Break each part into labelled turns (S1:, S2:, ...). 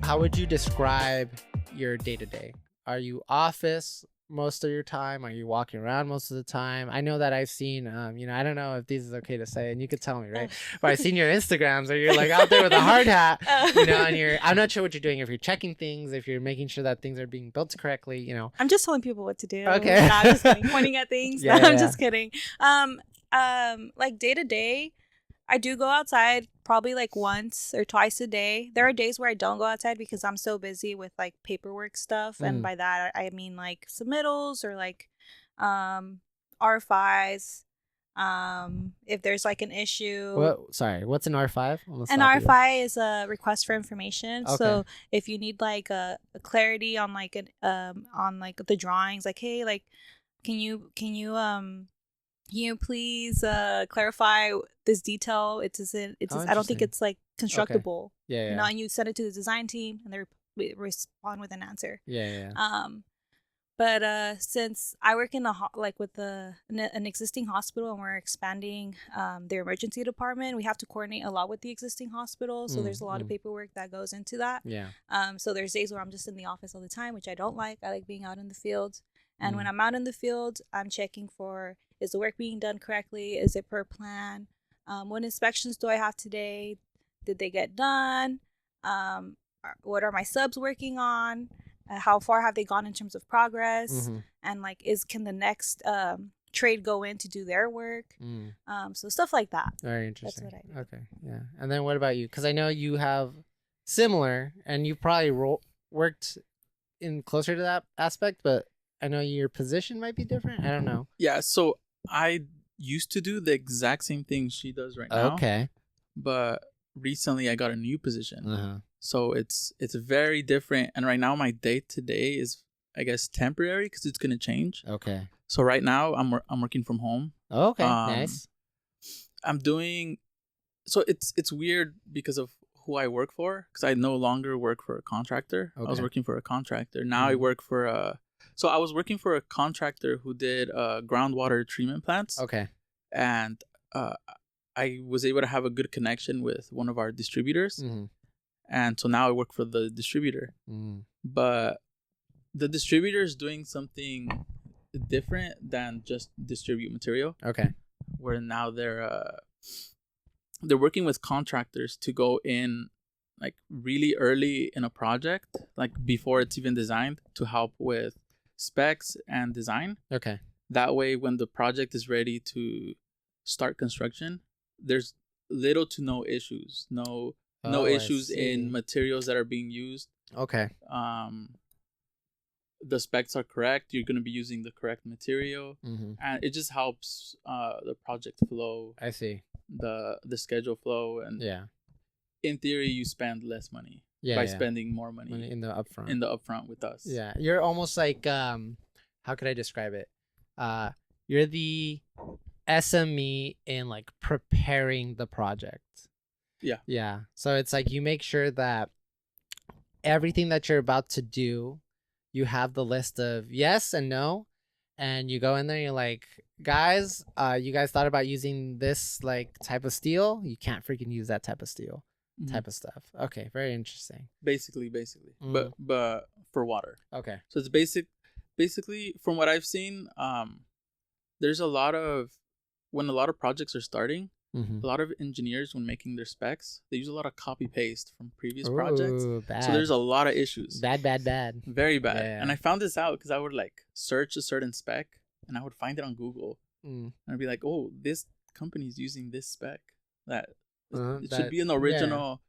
S1: how would you describe your day-to-day? Are you office most of your time? Are you walking around most of the time? I know that I've seen, I don't know if this is okay to say, and you could tell me, right? But I've seen your Instagrams where you're like out there with a hard hat, and I'm not sure what you're doing, if you're checking things, if you're making sure that things are being built correctly,
S2: I'm just telling people what to do.
S1: Okay.
S2: No, I'm just kidding. Pointing at things.
S1: Yeah,
S2: I'm just kidding. Like day to day, I do go outside probably like once or twice a day. There are days where I don't go outside because I'm so busy with like paperwork stuff. And by that, I mean like submittals or like R5s. If there's like an issue.
S1: What's an R5?
S2: An R5 is a request for information.
S1: Okay.
S2: So if you need like a clarity on like on like the drawings, like, hey, like can you please clarify this detail? I don't think it's like constructible.
S1: Okay. Yeah.
S2: And you send it to the design team and they respond with an answer.
S1: Yeah.
S2: But since I work in with an existing hospital and we're expanding their emergency department, we have to coordinate a lot with the existing hospital. So there's a lot of paperwork that goes into that.
S1: Yeah.
S2: So there's days where I'm just in the office all the time, which I don't like. I like being out in the field. And when I'm out in the field, I'm checking for, is the work being done correctly? Is it per plan? What inspections do I have today? Did they get done? What are my subs working on? How far have they gone in terms of progress? And like, can the next trade go in to do their work? So stuff like that.
S1: Very interesting.
S2: That's what I do.
S1: Okay, yeah. And then what about you? Because I know you have similar, and you probably worked in closer to that aspect, but I know your position might be different. I don't know.
S3: Yeah, so I used to do the exact same thing she does right now.
S1: Okay.
S3: But recently I got a new position. So it's very different. And right now my day-to-day is, I guess, temporary because it's going to change.
S1: Okay.
S3: So right now I'm working from home.
S1: Okay, nice.
S3: I'm doing... So it's weird because of who I work for, because I no longer work for a contractor. Okay. I was working for a contractor. Now I work for So I was working for a contractor who did groundwater treatment plants.
S1: Okay.
S3: And I was able to have a good connection with one of our distributors. And so now I work for the distributor. But the distributor is doing something different than just distribute material.
S1: Okay.
S3: Where now they're working with contractors to go in like really early in a project, like before it's even designed, to help with specs and design.
S1: Okay.
S3: That way, when the project is ready to start construction, there's little to no issues. No issues in materials that are being used.
S1: Okay.
S3: The specs are correct. You're going to be using the correct material, and it just helps the project flow.
S1: I see.
S3: The schedule flow, and in theory, you spend less money by spending more money
S1: in the upfront.
S3: In the upfront with us.
S1: Yeah, you're almost like how could I describe it? You're the SME in like preparing the project.
S3: Yeah.
S1: Yeah. So it's like you make sure that everything that you're about to do, you have the list of yes and no, and you go in there and you're like, guys, you guys thought about using this like type of steel? You can't freaking use that type of steel. Type of stuff. Okay, very interesting. Basically.
S3: But for water.
S1: Okay.
S3: So it's basically from what I've seen, there's when a lot of projects are starting, a lot of engineers, when making their specs, they use a lot of copy paste from previous projects.
S1: Bad.
S3: So there's a lot of issues.
S1: Bad.
S3: Very bad.
S1: Yeah.
S3: And I found this out because I would like search a certain spec and I would find it on Google. And I'd be like, oh, this company's using this spec. It should be an original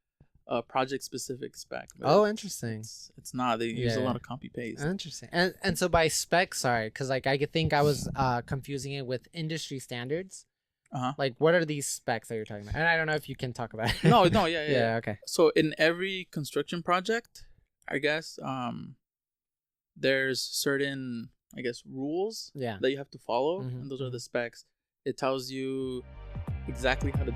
S3: project specific spec.
S1: Oh, interesting.
S3: It's not. They use a lot of copy paste.
S1: Interesting. And so by spec, sorry, because like I think I was confusing it with industry standards. Like, what are these specs that you're talking about? And I don't know if you can talk about it.
S3: No, yeah.
S1: Yeah, okay.
S3: So in every construction project, I guess, there's certain, I guess, rules that you have to follow, and those are the specs. It tells you exactly how to